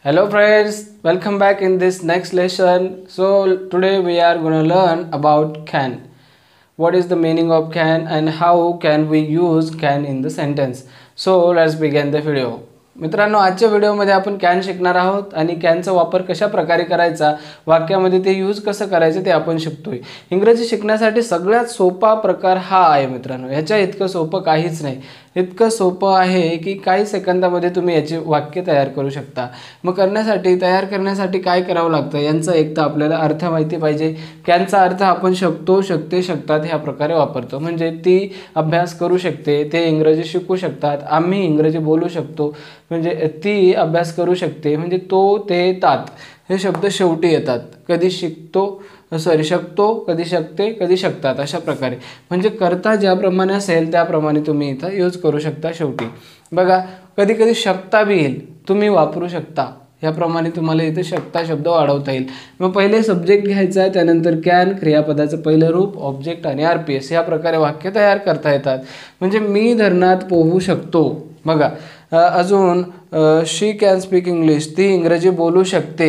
Hello friends, welcome back in this next lesson. So today we are going to learn about can. What is the meaning of can and how can we use can in the sentence. So let's begin the video. मित्रांनो, आजच्या व्हिडिओमध्ये आपण can शिकणार आहोत आणि कॅनचा वापर कशा प्रकारे करायचा, वाक्यामध्ये ते यूज कसं करायचं ते आपण शिकतोय. इंग्रजी शिकण्यासाठी सगळ्यात सोपा प्रकार हा आहे मित्रांनो. ह्याच्या इतकं सोपं काहीच नाही. इतकं सोपं आहे की काही सेकंदामध्ये तुम्ही याची वाक्य तयार करू शकता. मग तयार करण्यासाठी काय करावं लागतं यांचा एक तर आपल्याला अर्थ माहिती पाहिजे. कॅनचा अर्थ आपण शकतो, शकते, शकतात ह्या प्रकारे वापरतो. म्हणजे ती अभ्यास करू शकते, ते इंग्रजी शिकू शकतात, आम्ही इंग्रजी बोलू शकतो. म्हणजे ती अभ्यास करू शकते, म्हणजे तो, ते, तात हे शब्द शेवटी येतात. कधी शकतो, कधी शकते, कधी शकतात अशा प्रकारे. म्हणजे करता ज्याप्रमाणे असेल त्याप्रमाणे तुम्ही इथं यूज करू शकता. शेवटी बघा, कधी कधी शकता बी येईल, तुम्ही वापरू शकता. याप्रमाणे तुम्हाला इथे शकता शब्द वाढवता येईल. मग पहिले सब्जेक्ट घ्यायचा आहे, त्यानंतर कॅन, क्रियापदाचं पहिलं रूप, ऑब्जेक्ट आणि RPS या प्रकारे वाक्य तयार करता येतात. म्हणजे मी धरणात पोहू शकतो. बघा अजून शी कॅन स्पीक इंग्लिश, ती इंग्रजी बोलू शकते.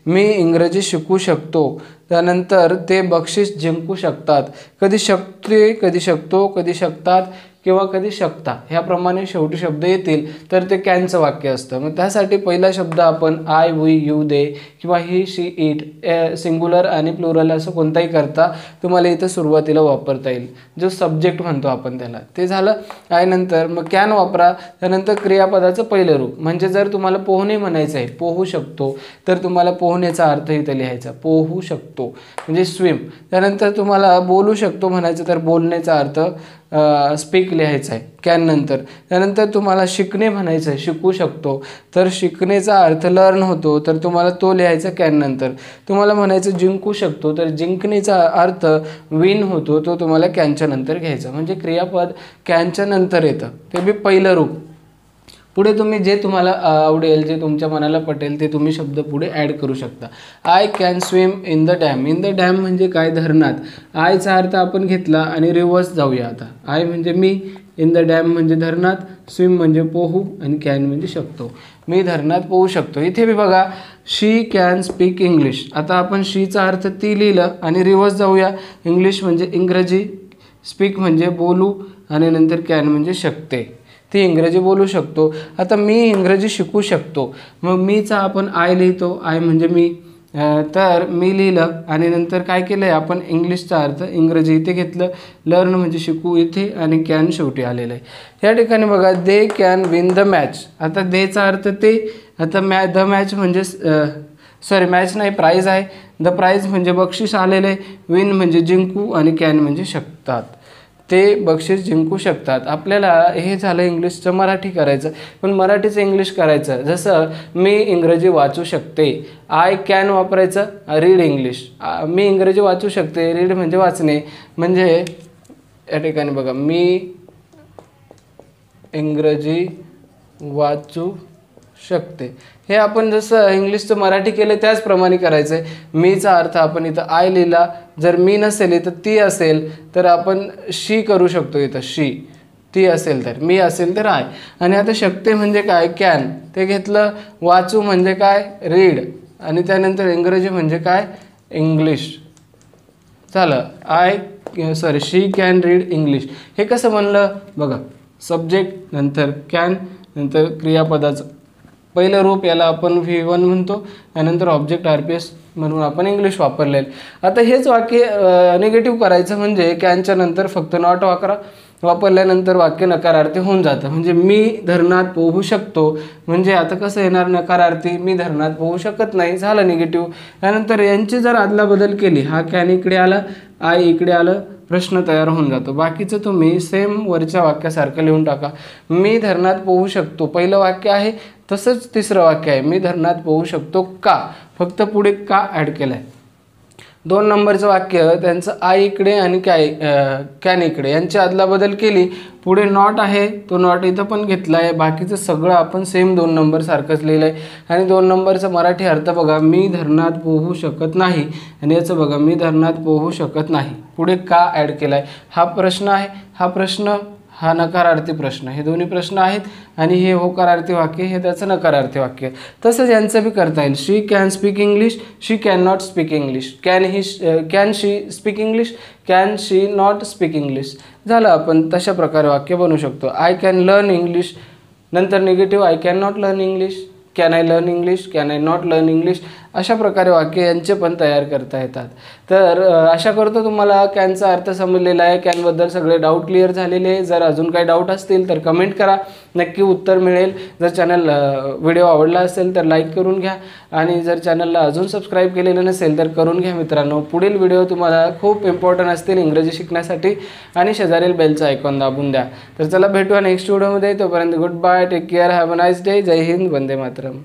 मी इंग्रजी शिकू शकतो. त्यानंतर ते बक्षीस जिंकू शकतात. कधी शकते, कधी शकतो, कधी शकतात किंवा कधी शकता ह्याप्रमाणे शेवटी शब्द येतील तर ते कॅनचं वाक्य असतं. मग त्यासाठी पहिला शब्द आपण आय, वी, यू, दे किंवा ही, शी, इट सिंग्युलर आणि प्लुरल असं कोणताही करता तुम्हाला इथं सुरुवातीला वापरता येईल. जो सब्जेक्ट म्हणतो आपण त्याला, ते झालं. आय नंतर मग कॅन वापरा. त्यानंतर क्रियापदाचं पहिलं रूप. म्हणजे जर तुम्हाला पोहणे म्हणायचं आहे, पोहू शकतो, तर तुम्हाला पोहण्याचा अर्थ इथं लिहायचा, पोहू शकतो म्हणजे स्विम. त्यानंतर तुम्हाला बोलू शकतो म्हणायचं तर बोलण्याचा अर्थ स्पीक लिहायचा आहे कॅन नंतर. त्यानंतर तुम्हाला शिकणे म्हणायचं आहे, शिकू शकतो, तर शिकण्याचा अर्थ लर्न होतो, तर तुम्हाला तो लिहायचा कॅन नंतर. तुम्हाला म्हणायचं जिंकू शकतो, तर जिंकण्याचा अर्थ विन होतो, तो तुम्हाला कॅनच्या नंतर घ्यायचा. म्हणजे क्रियापद कॅनच्या नंतर येतं, ते बी पहिलं रूप. पुढे तुम्ही जे तुम्हाला आवडेल, जे तुमच्या मनाला पटेल ते तुम्ही शब्द पुढे ॲड करू शकता. I can swim in the dam. In the dam म्हणजे काय, धरणात. आयचा अर्थ आपण घेतला आणि रिव्हर्स जाऊया आता. आय म्हणजे मी, इन द डॅम म्हणजे धरणात, स्विम म्हणजे पोहू आणि कॅन म्हणजे शकतो. मी धरणात पोहू शकतो. इथे बी बघा, शी कॅन स्पीक इंग्लिश. आता आपण शीचा अर्थ ती लिहिलं आणि रिव्हर्स जाऊया. इंग्लिश म्हणजे इंग्रजी, स्पीक म्हणजे बोलू आणि नंतर कॅन म्हणजे शकते, ती इंग्रजी बोलू शकतो. आता मी इंग्रजी शिकू शकतो. मग मीचा आपण आय लिहितो, आय म्हणजे मी, तर मी लिहिलं आणि नंतर काय केलं आहे आपण, इंग्लिशचा अर्थ इंग्रजी इथे घेतलं, लर्न म्हणजे शिकू इथे आणि कॅन शेवटी आलेलं आहे. या ठिकाणी बघा, they can win the match. आता देचा अर्थ ते, आता द मॅच म्हणजे मॅच नाही, प्राईज आहे. द प्राईज म्हणजे बक्षीस आलेलं आहे. विन म्हणजे जिंकू आणि कॅन म्हणजे शकतात, ते बक्षीस जिंकू शकतात. आपल्याला हे झालं इंग्लिशचं मराठी करायचं, पण मराठीचं इंग्लिश करायचं. जसं मी इंग्रजी वाचू शकते, आय कॅन वापरायचं, रीड इंग्लिश. मी इंग्रजी वाचू शकते, रीड म्हणजे वाचणे. म्हणजे या ठिकाणी बघा, मी इंग्रजी वाचू शकते. हे आपण जसं इंग्लिशचं मराठी केलं त्याचप्रमाणे करायचं आहे. मीचा अर्थ आपण इथं आय लिहिला. जर मी नसेल इथं ती असेल तर आपण शी करू शकतो. इथं शी, ती असेल तर मी, असेल तर आय. आणि आता शकते म्हणजे काय, कॅन, ते घेतलं. वाचू म्हणजे काय, रीड. आणि त्यानंतर इंग्रजी म्हणजे काय, इंग्लिश. झालं. शी कॅन रीड इंग्लिश. हे कसं म्हणलं बघा, सब्जेक्ट नंतर कॅन नंतर क्रियापदाचं पहिलं रूप, याला आपण V1 म्हणतो. त्यानंतर ऑब्जेक्ट RPS म्हणून आपण इंग्लिश वापरलेलं. आता हेच वाक्य निगेटिव्ह करायचं म्हणजे कॅनच्या नंतर फक्त नॉट वापरल्यानंतर वाक्य नकारार्थी होऊन जातं. म्हणजे मी धरणात पोहू शकतो, म्हणजे आता कसं येणार नकारार्थी, मी धरणात पोहू शकत नाही, झालं निगेटिव्ह. त्यानंतर यांची जर अदलाबदल केली, हा कॅन इकडे आला, आय इकडे आलं, प्रश्न तयार होऊन जातो. बाकीचं तुम्ही सेम वरच्या वाक्यासारखं लिहून टाका. मी धरणात पोहू शकतो पहिलं वाक्य आहे, तसंच तिसरं वाक्य आहे, मी धरणात पोहू शकतो का, फक्त पुढे का ॲड केलं आहे. 2 नंबरचं वाक्य, त्यांचं आय इकडे आणि कॅन इकडे, यांची अदलाबदल केली. पुढे नॉट आहे, तो नॉट इथं पण घेतला आहे. बाकीचं सगळं आपण सेम 2 नंबर सारखंच लिहिलं आहे. आणि 2 नंबरचा मराठी अर्थ बघा, मी धरणात पोहू शकत नाही. आणि याचं बघा, मी धरणात पोहू शकत नाही, पुढे का ॲड केला आहे. हा प्रश्न आहे, हा नकारार्थी प्रश्न, हे दोन्ही प्रश्न आहेत आणि हे होकारार्थी वाक्य हे त्याचं नकारार्थी वाक्य. तसंच यांचं बी करता येईल. She can speak English, she can not speak English. Can she speak English, can she not speak English. झालं, आपण तशा प्रकारे वाक्य बनवू शकतो. आय कॅन लर्न इंग्लिश, नंतर negative I can not learn English, can I learn English, can I not learn English. अशा प्रकारे वाक्य यांचे पण तयार करता येतात. तर आशा करतो तुम्हाला कॅनचा अर्थ समजलेला आहे. कॅनबद्दल सगळे डाऊट क्लिअर झालेले आहे. जर अजून काही डाऊट असतील तर कमेंट करा, नक्की उत्तर मिळेल. जर व्हिडिओ आवडला असेल तर लाईक करून घ्या आणि जर चॅनलला अजून सबस्क्राईब केलेलं नसेल तर करून घ्या मित्रांनो. पुढील व्हिडिओ तुम्हाला खूप इम्पॉर्टंट असतील इंग्रजी शिकण्यासाठी आणि शेजारील बेलचा आयकॉन दाबून द्या. तर चला भेटूया नेक्स्ट व्हिडिओमध्ये. तोपर्यंत good bye, take care, have a nice day. जय हिंद, वंदे मातरम.